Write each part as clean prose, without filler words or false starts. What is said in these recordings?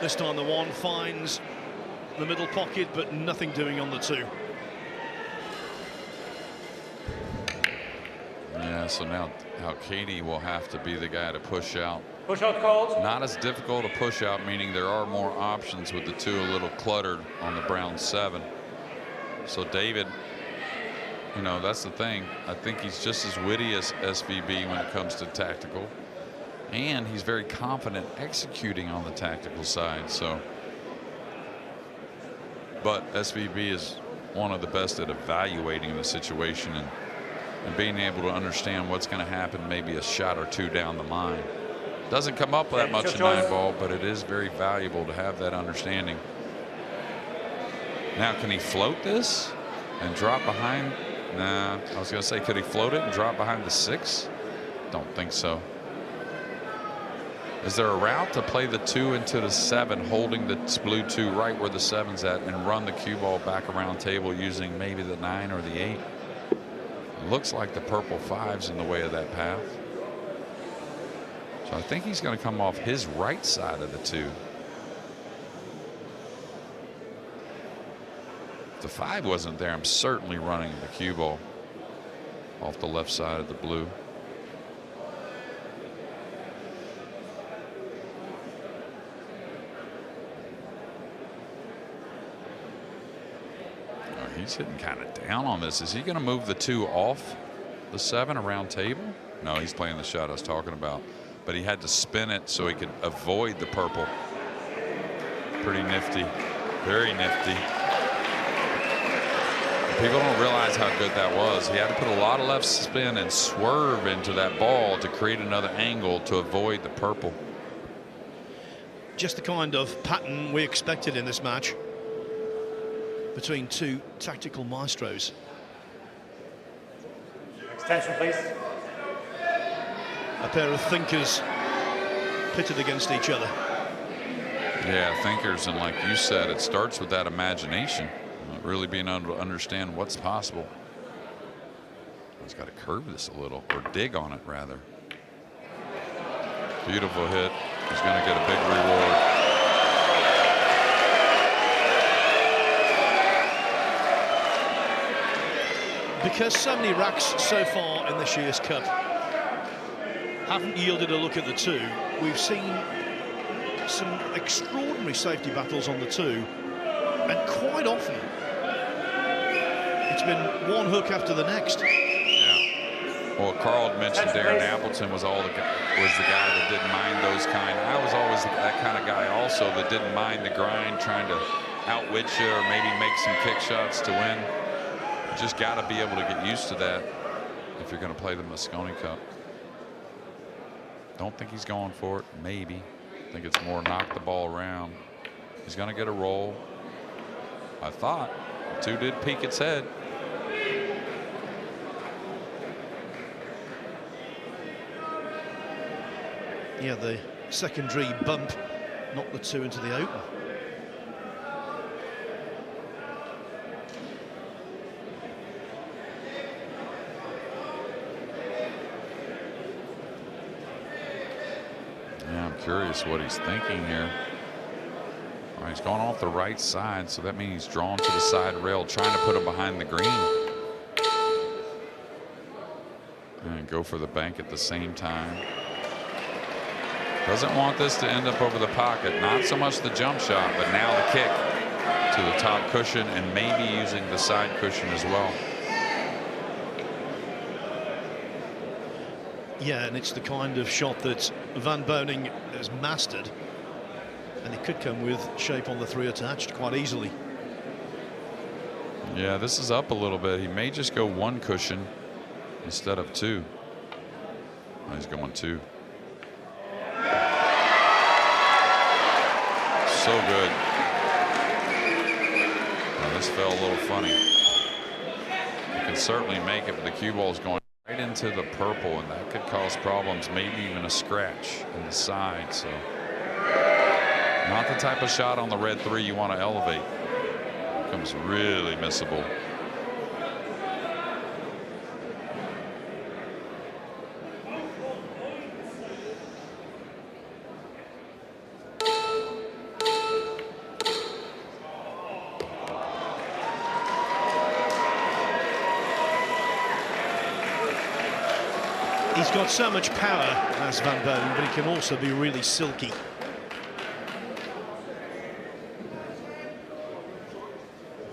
This time the 1 finds the middle pocket, but nothing doing on the 2. Yeah, so now Alcaide will have to be the guy to push out. Push out called. Not as difficult a push out, meaning there are more options with the 2 a little cluttered on the brown 7. So David, you know, that's the thing. I think he's just as witty as SVB when it comes to tactical. And he's very confident executing on the tactical side. So, but SVB is one of the best at evaluating the situation and being able to understand what's going to happen maybe a shot or 2 down the line. Doesn't come up that much in 9-ball, but it is very valuable to have that understanding. Now, can he float this and drop behind? Nah, I was going to say, could he float it and drop behind the 6? Don't think so. Is there a route to play the 2 into the 7, holding the blue 2 right where the 7's at, and run the cue ball back around table using maybe the 9 or the 8? Looks like the purple 5's in the way of that path. So I think he's going to come off his right side of the 2. If the 5 wasn't there, I'm certainly running the cue ball off the left side of the blue. He's hitting kind of down on this. Is he going to move the 2 off the 7 around table? No, he's playing the shot I was talking about. But he had to spin it so he could avoid the purple. Pretty nifty. Very nifty. People don't realize how good that was. He had to put a lot of left spin and swerve into that ball to create another angle to avoid the purple. Just the kind of pattern we expected in this match between 2 tactical maestros. Extension, please. A pair of thinkers pitted against each other. Yeah, thinkers, and like you said, it starts with that imagination, really being able to understand what's possible. He's got to curve this a little, or dig on it rather. Beautiful hit. He's going to get a big reward. Because so many racks so far in this year's Cup haven't yielded a look at the 2, we've seen some extraordinary safety battles on the 2, and quite often it's been one hook after the next. Yeah. Well, Carl mentioned Darren Appleton was the guy that didn't mind those kind. I was always that kind of guy also that didn't mind the grind, trying to outwit you or maybe make some kick shots to win. Just got to be able to get used to that if you're going to play the Mosconi Cup. Don't think he's going for it. Maybe. I think it's more knock the ball around. He's going to get a roll. I thought. The 2 did peek its head. Yeah, the secondary bump knocked the 2 into the open. Curious what he's thinking here. All right, he's going off the right side, so that means he's drawn to the side rail, trying to put him behind the green. And go for the bank at the same time. Doesn't want this to end up over the pocket. Not so much the jump shot, but now the kick to the top cushion and maybe using the side cushion as well. Yeah, and it's the kind of shot that Van Boning has mastered, and it could come with shape on the 3 attached quite easily. Yeah, this is up a little bit. He may just go 1 cushion instead of 2. Oh, he's going 2. So good. Oh, this fell a little funny. You can certainly make it, but the cue ball's going right into the purple, and that could cause problems, maybe even a scratch in the side. So not the type of shot on the red 3 you want to elevate. Becomes really missable. got so much power as Van Bonen, but he can also be really silky.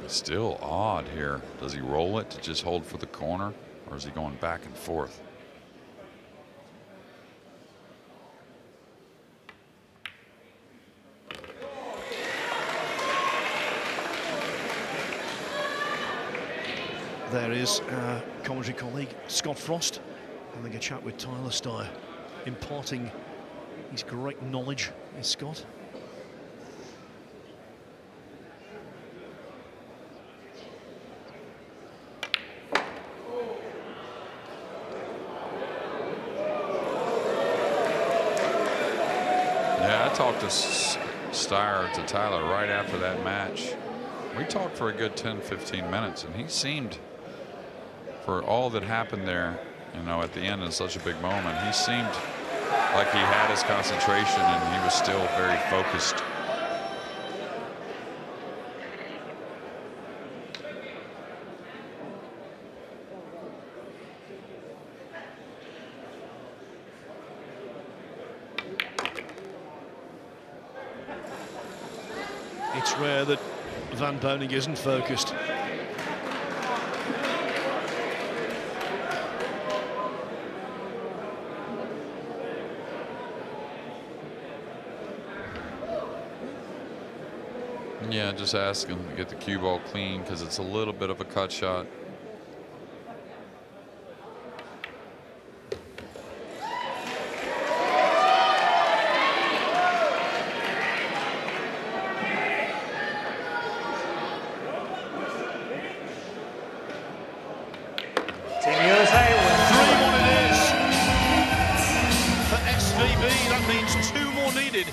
Still odd here. Does he roll it to just hold for the corner, or is he going back and forth? There is our commentary colleague Scott Frost having a chat with Tyler Steyer, imparting his great knowledge. Is Scott? Yeah, I talked to Steyer, to Tyler, right after that match. We talked for a good 10-15 minutes, and he seemed, for all that happened there, you know, at the end in such a big moment, he seemed like he had his concentration and he was still very focused. It's rare that Van Bonen isn't focused. Yeah, just ask him to get the cue ball clean because it's a little bit of a cut shot. Team USA wins. 3-1 it is for SVB. That means 2 more needed.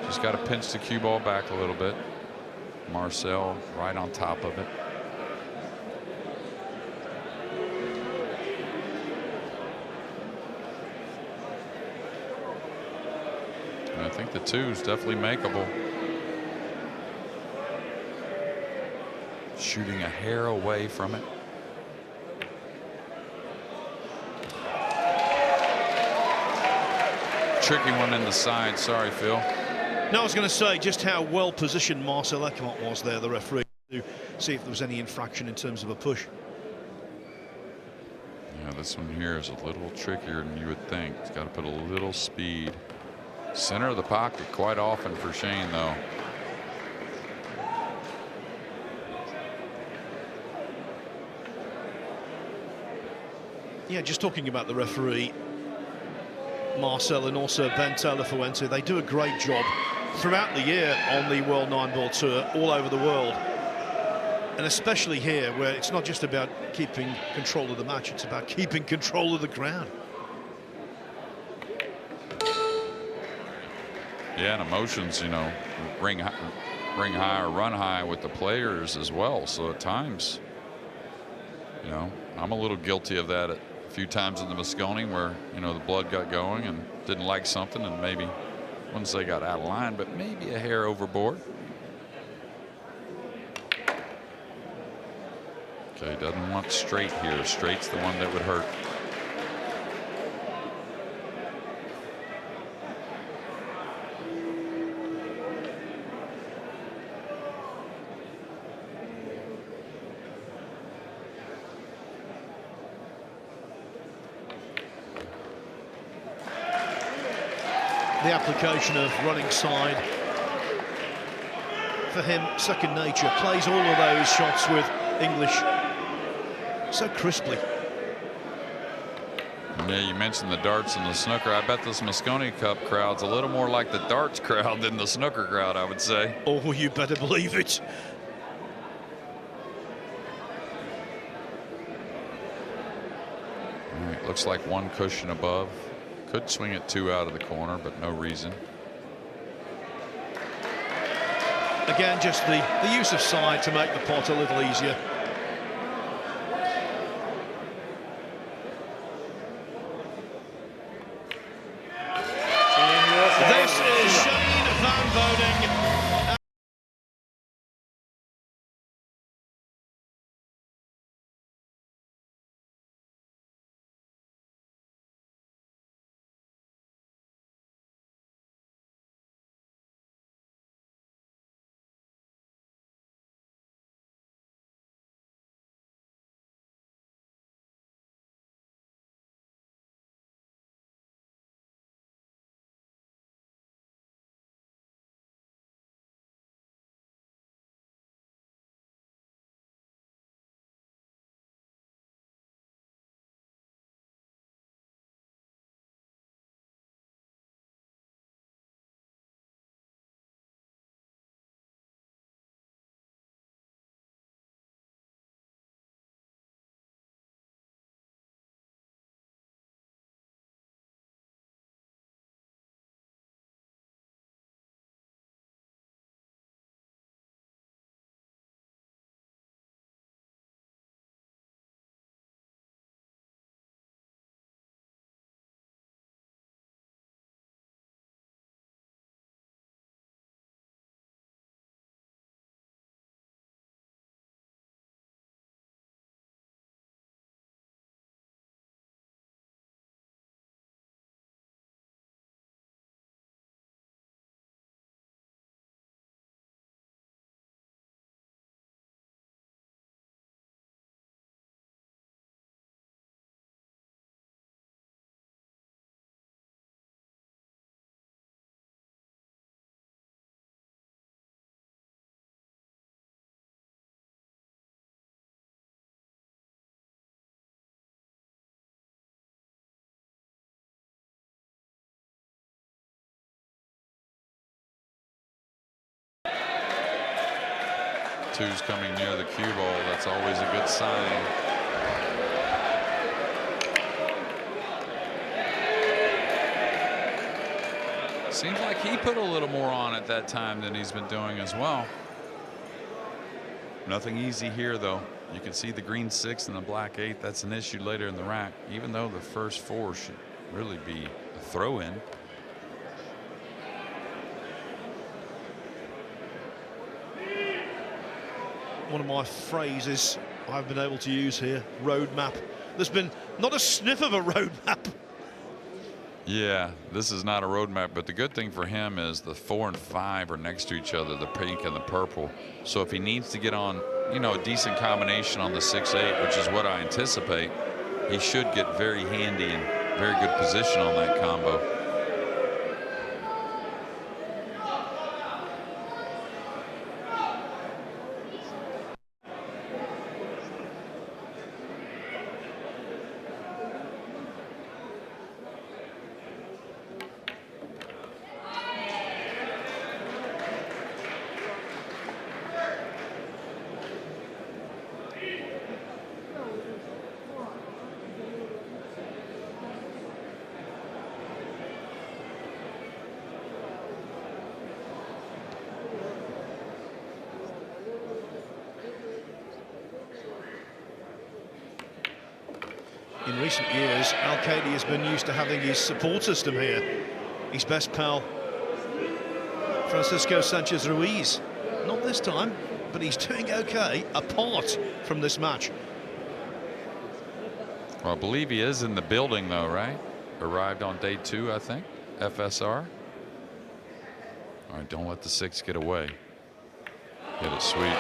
Just got to pinch the cue ball back a little bit. Marcel right on top of it. And I think the 2 is definitely makeable. Shooting a hair away from it. Tricky one in the side. Sorry, Phil. No, I was going to say just how well positioned Marcel Lecomte was there, the referee, to see if there was any infraction in terms of a push. Yeah, this one here is a little trickier than you would think. It's got to put a little speed. Center of the pocket quite often for Shane, though. Yeah, just talking about the referee, Marcel, and also Ben Taylor Fuente, they do a great job throughout the year on the World 9-Ball Tour all over the world. And especially here, where it's not just about keeping control of the match, it's about keeping control of the crowd. Yeah, and emotions, you know, ring high or run high with the players as well. So at times, you know, I'm a little guilty of that a few times in the Mosconi where, you know, the blood got going and didn't like something, and maybe, I wouldn't say got out of line, but maybe a hair overboard. Okay, doesn't want straight here. Straight's the one that would hurt. The application of running side, for him, second nature. Plays all of those shots with English so crisply. Yeah, you mentioned the darts and the snooker. I bet this Mosconi Cup crowd's a little more like the darts crowd than the snooker crowd, I would say. Oh, you better believe it. All right, looks like one cushion above. Could swing it 2 out of the corner, but no reason. Again, just the use of side to make the pot a little easier. This is Shane Van Boding. Two's coming near the cue ball. That's always a good sign. Seems like he put a little more on at that time than he's been doing as well. Nothing easy here, though. You can see the green 6 and the black 8. That's an issue later in the rack, even though the first 4 should really be a throw-in. One of my phrases I've been able to use here, roadmap. There's been not a sniff of a roadmap. Yeah, this is not a roadmap, but the good thing for him is the 4 and 5 are next to each other, the pink and the purple. So if he needs to get on, you know, a decent combination on the 6-8, which is what I anticipate, he should get very handy and very good position on that combo. In recent years, Alcaide has been used to having his support system here. His best pal, Francisco Sanchez Ruiz. Not this time, but he's doing okay apart from this match. Well, I believe he is in the building, though, right? Arrived on day 2, I think. FSR. All right, don't let the 6 get away. Hit it sweet.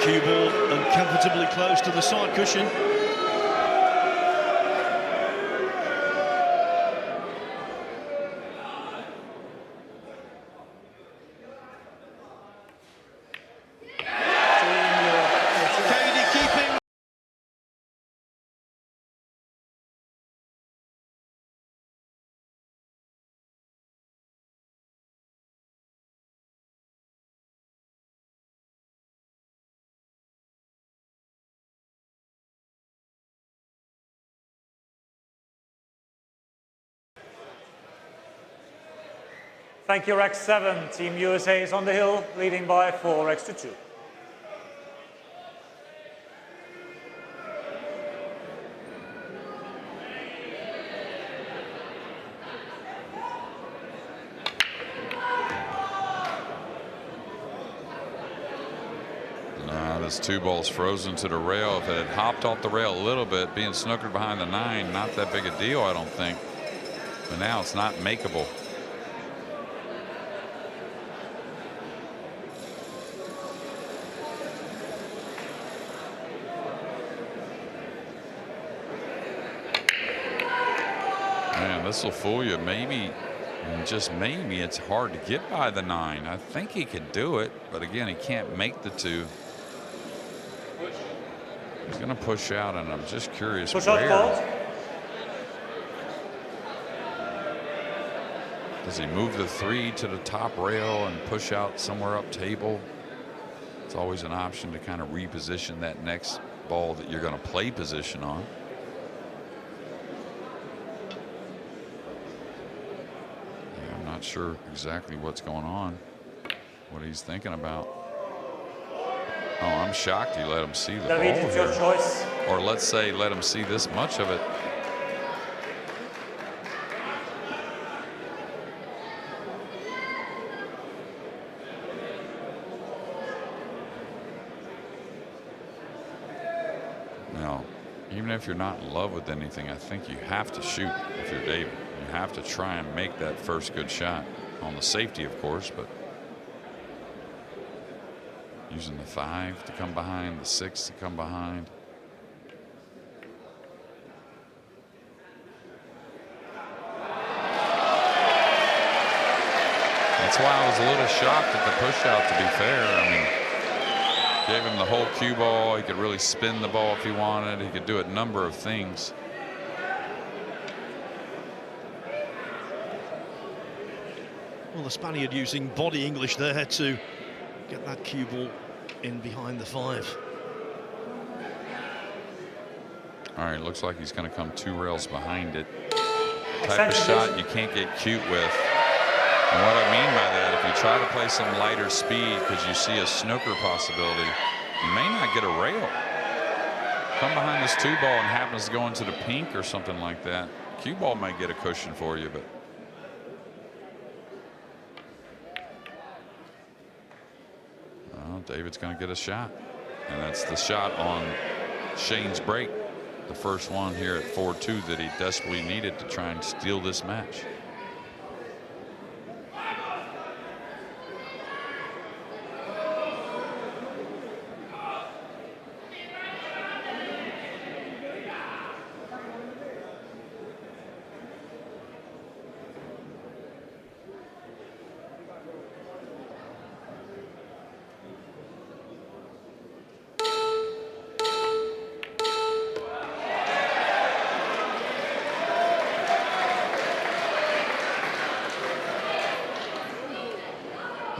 Cue ball uncomfortably close to the side cushion. Alcaide keeping. Thank you, Rack 7. Team USA is on the hill, leading by 4 racks to 2. This 2 ball's frozen to the rail. If it had hopped off the rail a little bit, being snookered behind the 9, not that big a deal, I don't think. But now it's not makeable. Man, this will fool you. Maybe, just maybe, it's hard to get by the 9. I think he could do it, but again, he can't make the 2. He's going to push out, and I'm just curious Push where. out called. Does he move the 3 to the top rail and push out somewhere up table? It's always an option to kind of reposition that next ball that you're going to play position on. Yeah, I'm not sure exactly what's going on, what he's thinking about. Oh, I'm shocked he let him see the David, ball it's your here. choice. Or let's say let him see this much of it. Now, even if you're not in love with anything, I think you have to shoot if you're David. You have to try and make that first good shot on the safety, of course, but using the 5 to come behind, the 6 to come behind. That's why I was a little shocked at the push out, to be fair. I mean, gave him the whole cue ball. He could really spin the ball if he wanted. He could do a number of things. Well, the Spaniard using body English there to get that cue ball in behind the 5. All right, looks like he's going to come 2 rails behind it. Type of shot you can't get cute with. And what I mean by that, if you try to play some lighter speed because you see a snooker possibility, you may not get a rail. Come behind this 2 ball and happens to go into the pink or something like that. Cue ball might get a cushion for you, but David's going to get a shot, and that's the shot on Shane's break, the first one here at 4-2 that he desperately needed to try and steal this match.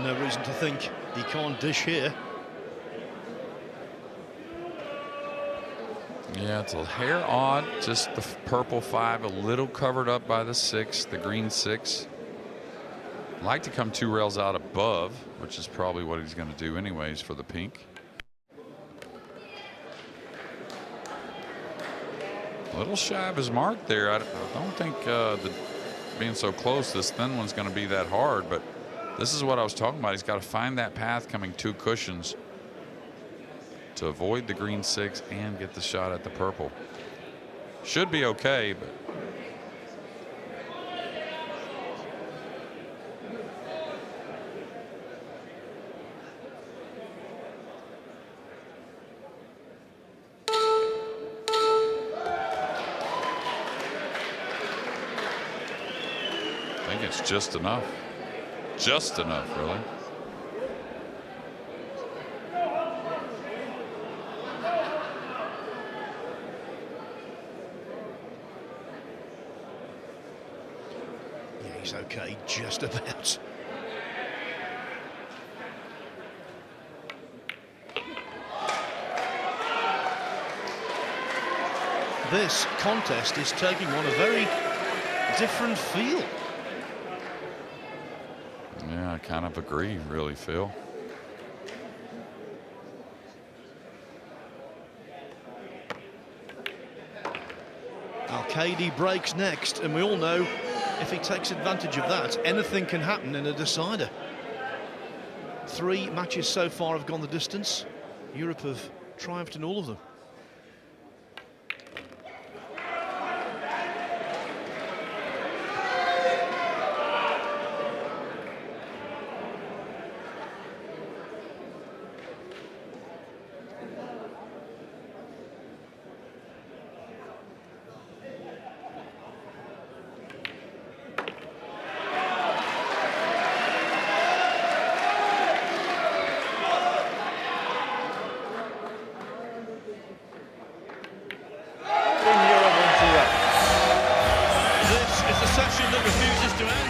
No reason to think he can't dish here. Yeah, it's a hair odd. Just the purple 5 a little covered up by the 6, the green 6. Like to come 2 rails out above, which is probably what he's going to do anyways for the pink. A little shy of his mark there. I don't think being so close, this thin one's going to be that hard, but this is what I was talking about. He's got to find that path coming 2 cushions to avoid the green 6 and get the shot at the purple. Should be okay, but I think it's just enough. Just enough, really. Yeah, he's okay, just about. This contest is taking on a very different feel. Yeah, I kind of agree, really, Phil. Alcaide breaks next, and we all know if he takes advantage of that, anything can happen in a decider. 3 matches so far have gone the distance. Europe have triumphed in all of them. That refuses to end.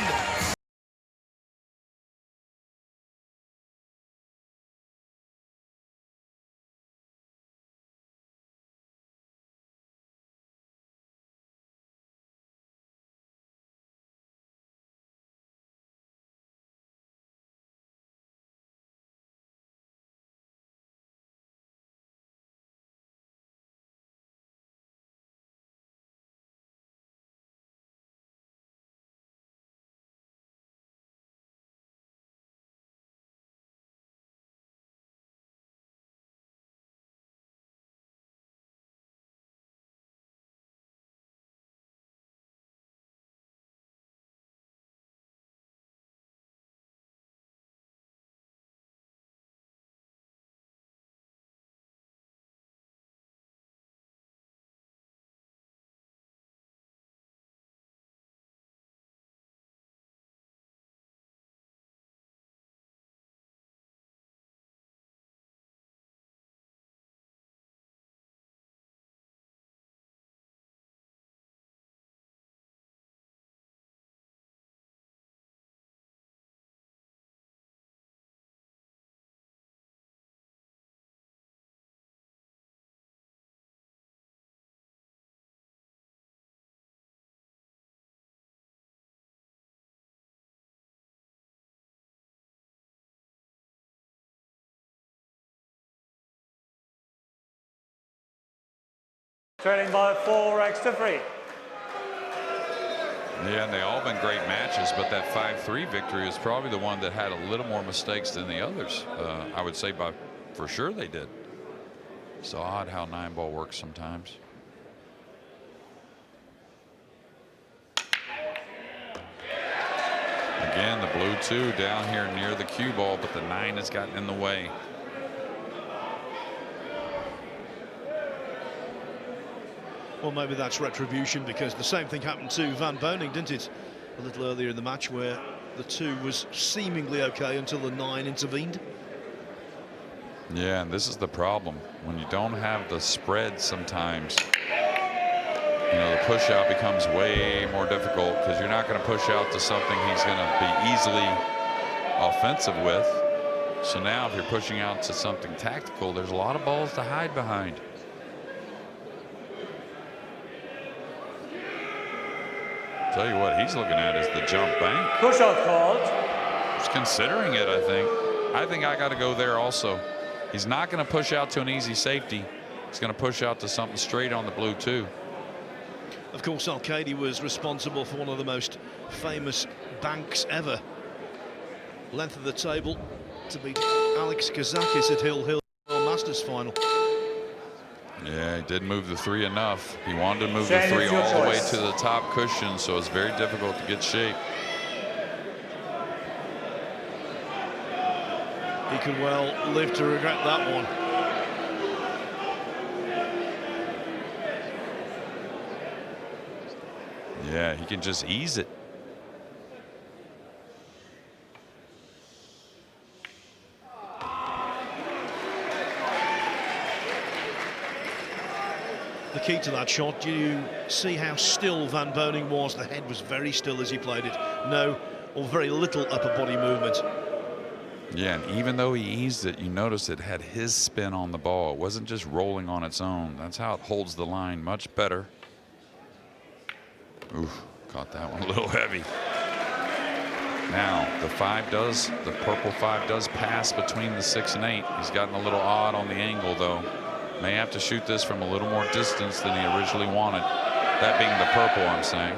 Trailing by 4 extra 3. Yeah, and they all been great matches, but that 5-3 victory is probably the one that had a little more mistakes than the others. I would say for sure they did. It's odd how 9-ball works sometimes. Again, the blue 2 down here near the cue ball, but the 9 has gotten in the way. Well, maybe that's retribution, because the same thing happened to Van Boning, didn't it? A little earlier in the match, where the 2 was seemingly okay until the 9 intervened. Yeah, and this is the problem. When you don't have the spread sometimes, you know, the push out becomes way more difficult, because you're not going to push out to something he's going to be easily offensive with. So now if you're pushing out to something tactical, there's a lot of balls to hide behind. Tell you what he's looking at is the jump bank. Push out called. He's considering it, I think. I think I got to go there also. He's not going to push out to an easy safety. He's going to push out to something straight on the blue too. Of course, Alcaide was responsible for one of the most famous banks ever. Length of the table to beat Alex Kazakis at Hill Masters final. Yeah, he did move the 3 enough. He wanted to move the 3 all the way to the top cushion, so it's very difficult to get shape. He could well live to regret that one. Yeah, he can just ease it. The key to that shot, do you see how still Van Boning was? The head was very still as he played it. No, or very little upper body movement. Yeah, and even though he eased it, you notice it had his spin on the ball. It wasn't just rolling on its own. That's how it holds the line much better. Oof, caught that one a little heavy. Now, the purple 5 does pass between the 6 and 8. He's gotten a little odd on the angle, though. May have to shoot this from a little more distance than he originally wanted. That being the purple, I'm saying.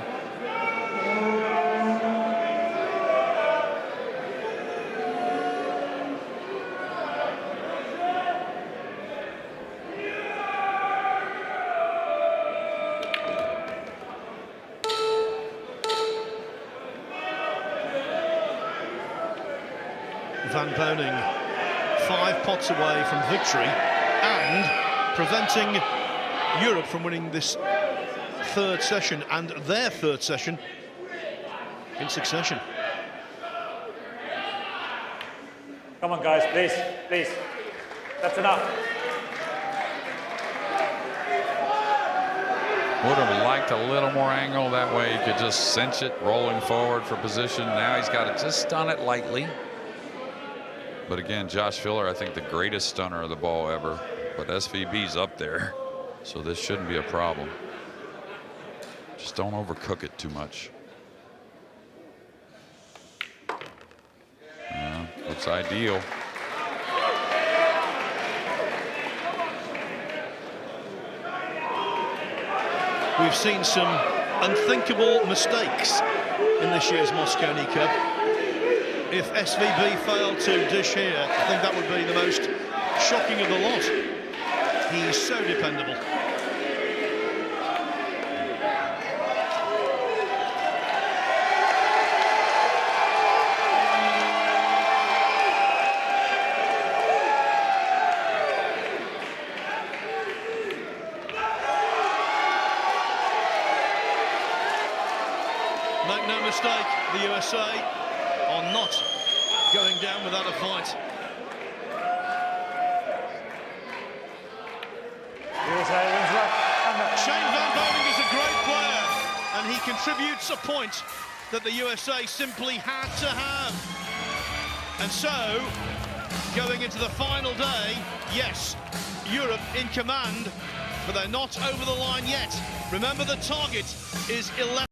Van Boning 5 pots away from victory and preventing Europe from winning this 3rd session and their 3rd session in succession. Come on, guys, please, please. That's enough. Would have liked a little more angle. That way he could just cinch it, rolling forward for position. Now he's got to just stun it lightly. But again, Josh Filler, I think the greatest stunner of the ball ever. But SVB's up there, so this shouldn't be a problem. Just don't overcook it too much. Yeah, looks ideal. We've seen some unthinkable mistakes in this year's Mosconi Cup. If SVB failed to dish here, I think that would be the most shocking of the lot. He's so dependable. Make no mistake, the USA are not going down without a fight. Shane Van Boning is a great player, and he contributes a point that the USA simply had to have. And so, going into the final day, yes, Europe in command, but they're not over the line yet. Remember, the target is 11.